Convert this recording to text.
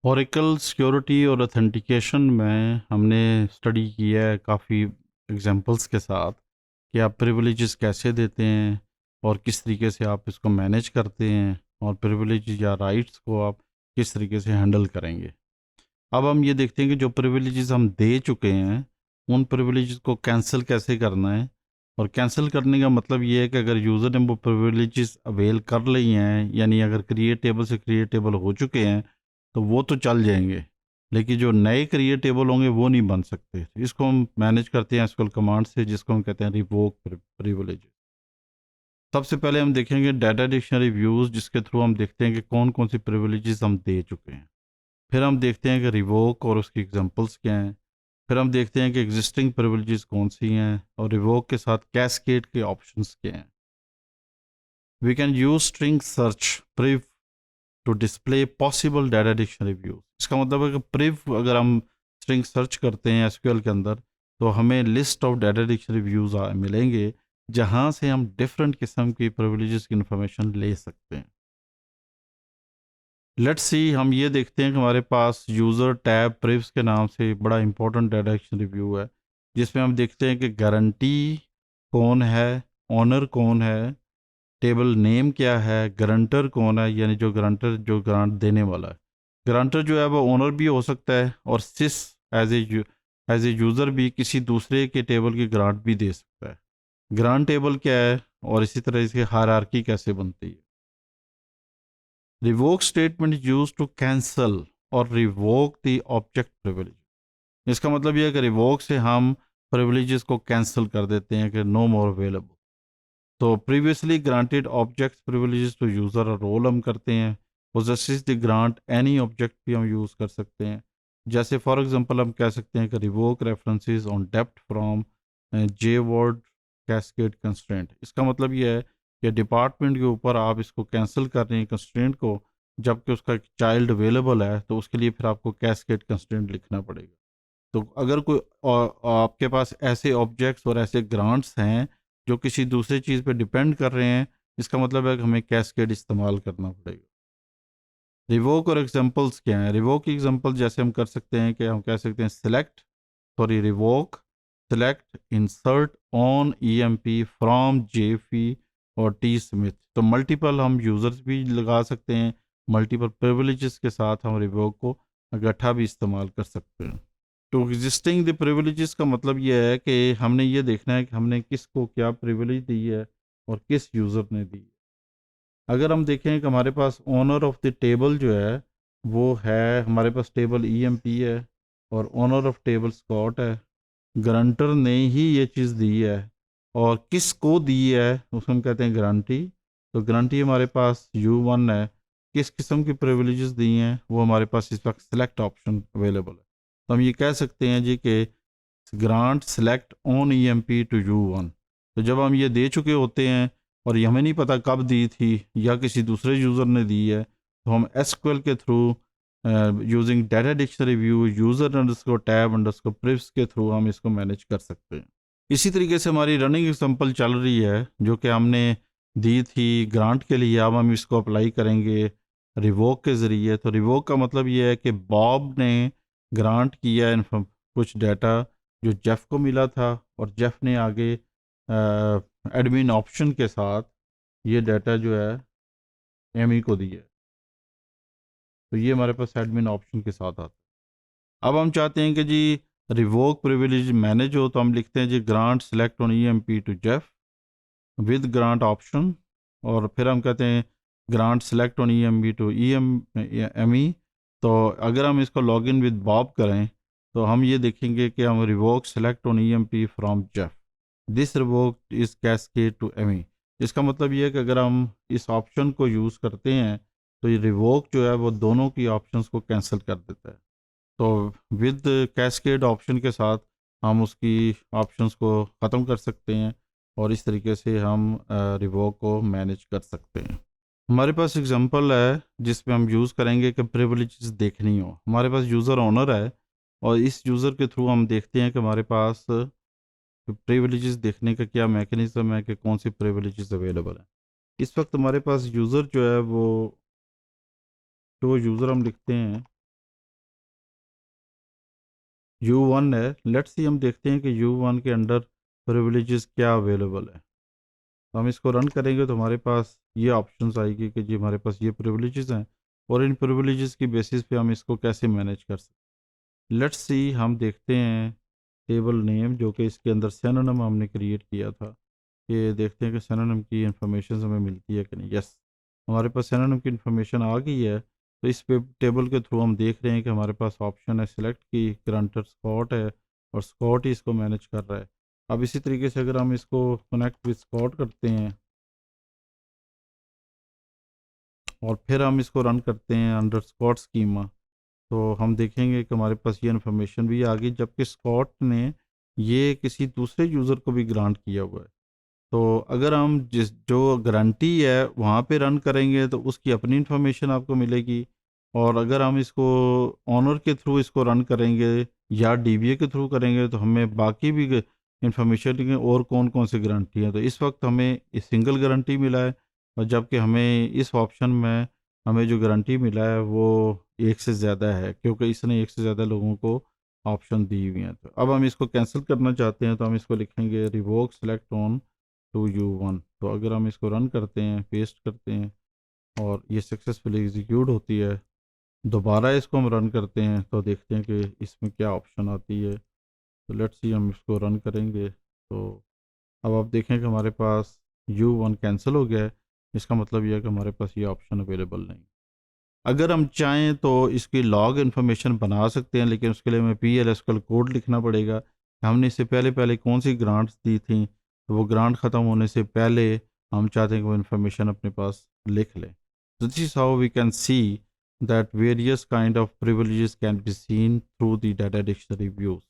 Oracle security और authentication में हमने स्टडी किया है काफ़ी एग्जांपल्स के साथ कि आप प्रिविलेजेस कैसे देते हैं और किस तरीके से आप इसको मैनेज करते हैं और प्रिविलेज या राइट्स को आप किस तरीके से हैंडल करेंगे। अब हम ये देखते हैं कि जो प्रिविलेजेस हम दे चुके हैं उन प्रिविलेजेस को कैंसिल कैसे करना है। और कैंसिल करने का मतलब ये है कि अगर यूज़र ने वो प्रिविलेजेस अवेल कर ली हैं, यानी अगर क्रिएटेबल से क्रिएटेबल हो चुके हैं तो वो तो चल जाएंगे, लेकिन जो नए क्रिएटेबल होंगे वो नहीं बन सकते। इसको हम मैनेज करते हैं एसक्यूएल कमांड से, जिसको हम कहते हैं रिवोक प्रिविलेज। सबसे पहले हम देखेंगे डाटा डिक्शनरी व्यूज़, जिसके थ्रू हम देखते हैं कि कौन कौन सी प्रिविलेजेस हम दे चुके हैं। फिर हम देखते हैं कि रिवोक और उसकी एग्जांपल्स क्या हैं। फिर हम देखते हैं कि एग्जिस्टिंग प्रिविलेजेस कौन सी हैं और रिवोक के साथ कैस्केड के ऑप्शंस क्या हैं। We can use string search priv to display possible data dictionary views. इसका मतलब है कि प्रिव अगर हम स्ट्रिंग सर्च करते हैं एसक्यूएल के अंदर तो हमें list of data dictionary views मिलेंगे, जहां से हम डिफरेंट किस्म की प्रिविलेजेस की इंफॉर्मेशन ले सकते हैं। लेट्स सी, हम ये देखते हैं कि हमारे पास यूज़र टैब प्रिव्स के नाम से बड़ा इंपॉर्टेंट डाटा डिक्शनरी व्यू है, जिसमें हम देखते हैं कि गारंटी कौन है, ऑनर कौन है, टेबल नेम क्या है, गारंटर कौन है, यानी जो गारंटर जो ग्रांट देने वाला है। गारंटर जो है वो ओनर भी हो सकता है और सिस एज ए यूज़र भी किसी दूसरे के टेबल की ग्रांट भी दे सकता है। ग्रांट टेबल क्या है और इसी तरह इसकी हायरार्की कैसे बनती है। Revoke statement is use to cancel और रिवोक द ऑब्जेक्ट प्रिविलेज। इसका मतलब यह है कि रिवोक से हम प्रिविलेजेस को कैंसिल कर देते हैं कि नो मोर अवेलेबल। तो previously granted object privileges to user और रोल हम करते हैं। Possesses the grant any object भी हम यूज़ कर सकते हैं। जैसे फॉर एग्जांपल हम कह सकते हैं कि revoke references on depth from J word cascade constraint. इसका मतलब ये है कि डिपार्टमेंट के ऊपर आप इसको कैंसिल कर रहे हैं कंस्ट्रेंट को, जबकि उसका चाइल्ड अवेलेबल है, तो उसके लिए फिर आपको कैस्केड कंस्ट्रेंट लिखना पड़ेगा। तो अगर कोई आपके पास ऐसे ऑब्जेक्ट्स और ऐसे ग्रांट्स हैं जो किसी दूसरी चीज़ पे डिपेंड कर रहे हैं, इसका मतलब है कि हमें कैस्केड इस्तेमाल करना पड़ेगा। रिवोक और एग्जांपल्स क्या हैं? रिवोक की एग्जांपल जैसे हम कर सकते हैं कि हम कह सकते हैं revoke select insert on EMP from Jeffy और टी स्मिथ। तो मल्टीपल हम यूज़र्स भी लगा सकते हैं, मल्टीपल प्रिविलेजेस के साथ हम रिवोक को इकट्ठा भी इस्तेमाल कर सकते हैं। तो एग्जिस्टिंग द प्रिविलेजेस का मतलब ये है कि हमने ये देखना है कि हमने किसको क्या प्रिविलेज दी है और किस यूज़र ने दी है। अगर हम देखें कि हमारे पास ओनर ऑफ द टेबल जो है वो है, हमारे पास टेबल ईएमपी है और ओनर ऑफ टेबल स्कॉट है। गारंटर ने ही ये चीज़ दी है और किसको दी है उसको हम कहते हैं गारंटी। तो गारंटी हमारे पास U1 है। किस किस्म की प्रिविलेजेस दी हैं वो हमारे पास इस वक्त सिलेक्ट ऑप्शन अवेलेबल है। तो हम ये कह सकते हैं जी कि grant select on EMP to U1। तो जब हम ये दे चुके होते हैं और ये हमें नहीं पता कब दी थी या किसी दूसरे यूज़र ने दी है, तो हम एसक्यूएल के through using data dictionary view user underscore tab underscore privs के थ्रू हम इसको मैनेज कर सकते हैं। इसी तरीके से हमारी रनिंग एग्जांपल चल रही है जो कि हमने दी थी ग्रांट के लिए। अब हम इसको अप्लाई करेंगे रिवोक के ज़रिए। तो रिवोक का मतलब ये है कि बॉब ने ग्रांट किया कुछ डाटा जो जेफ़ को मिला था और जेफ़ ने आगे एडमिन ऑप्शन के साथ ये डाटा जो है एमी को दिया है। तो ये हमारे पास एडमिन ऑप्शन के साथ आता है। अब हम चाहते हैं कि जी रिवोक प्रिविलेज मैनेज हो, तो हम लिखते हैं जी grant select on EMP to Jeff with grant option. और फिर हम कहते हैं grant select on EMP to ME. तो अगर हम इसको लॉगिन विद बॉब करें तो हम ये देखेंगे कि हम revoke select on EMP from Jeff, this revoke is cascade to Amy. इसका मतलब ये है कि अगर हम इस ऑप्शन को यूज़ करते हैं तो ये रिवोक जो है वो दोनों की ऑप्शंस को कैंसिल कर देता है। तो विद कैस्केड ऑप्शन के साथ हम उसकी ऑप्शंस को ख़त्म कर सकते हैं और इस तरीके से हम रिवोक को मैनेज कर सकते हैं। हमारे पास एग्जांपल है जिसमें हम यूज़ करेंगे कि प्रिविलेजेस देखनी हो। हमारे पास यूज़र ओनर है और इस यूज़र के थ्रू हम देखते हैं कि हमारे पास प्रिविलेजेस देखने का क्या मैकेनिज़्म है कि कौन सी प्रिविलेजेस अवेलेबल है। इस वक्त हमारे पास यूज़र जो है वो जो यूज़र हम लिखते हैं U1 है, लेट्स सी हम देखते हैं कि U1 के अंडर प्रिविलेजेस क्या अवेलेबल है। तो हम इसको रन करेंगे तो हमारे पास ये ऑप्शंस आएगी कि जी हमारे पास ये प्रिविलेजेस हैं और इन प्रिविलेजेस की बेसिस पे हम इसको कैसे मैनेज कर सकते हैं। लेट्स सी हम देखते हैं टेबल नेम जो कि इसके अंदर सिनोनिम हमने क्रिएट किया था, ये देखते हैं कि सिनोनिम की इंफॉर्मेशन हमें मिलती है कि नहीं। यस, हमारे पास सिनोनिम की इंफॉर्मेशन आ गई है। तो इस पे टेबल के थ्रू हम देख रहे हैं कि हमारे पास ऑप्शन है सिलेक्ट की, ग्रांटर स्कॉट है और स्कॉट ही इसको मैनेज कर रहा है। अब इसी तरीके से अगर हम इसको कनेक्ट विद स्कॉट करते हैं और फिर हम इसको रन करते हैं अंडर स्कॉट स्कीमा, तो हम देखेंगे कि हमारे पास ये इन्फॉर्मेशन भी आ गई, जबकि स्कॉट ने ये किसी दूसरे यूज़र को भी ग्रांट किया हुआ है। तो अगर हम जिस जो गारंटी है वहाँ पे रन करेंगे तो उसकी अपनी इन्फॉर्मेशन आपको मिलेगी, और अगर हम इसको ऑनर के थ्रू इसको रन करेंगे या डीबीए के थ्रू करेंगे तो हमें बाकी भी इंफॉर्मेशन और कौन कौन सी गारंटी है। तो इस वक्त हमें सिंगल गारंटी मिला है, और जबकि हमें इस ऑप्शन में हमें जो गारंटी मिला है वो एक से ज़्यादा है, क्योंकि इसने एक से ज़्यादा लोगों को ऑप्शन दी हुई हैं। तो अब हम इसको कैंसिल करना चाहते हैं तो हम इसको लिखेंगे revoke select on to U1। तो अगर हम इसको रन करते हैं, पेस्ट करते हैं और ये सक्सेसफुली एग्जीक्यूट होती है, दोबारा इसको हम रन करते हैं तो देखते हैं कि इसमें क्या ऑप्शन आती है। तो लेट्स सी हम इसको रन करेंगे तो अब आप देखें कि हमारे पास U1 कैंसिल हो गया है। इसका मतलब यह है कि हमारे पास ये ऑप्शन अवेलेबल नहीं। अगर हम चाहें तो इसकी लॉग इन्फॉर्मेशन बना सकते हैं, लेकिन उसके लिए हमें PLSQL कोड लिखना पड़ेगा। हमने इससे पहले पहले कौन सी ग्रांट्स दी थी, तो वो ग्रांट ख़त्म होने से पहले हम चाहते हैं कि वो इन्फॉर्मेशन अपने पास लिख लें। So this is how we can see that various kind of privileges can be seen through the data dictionary views.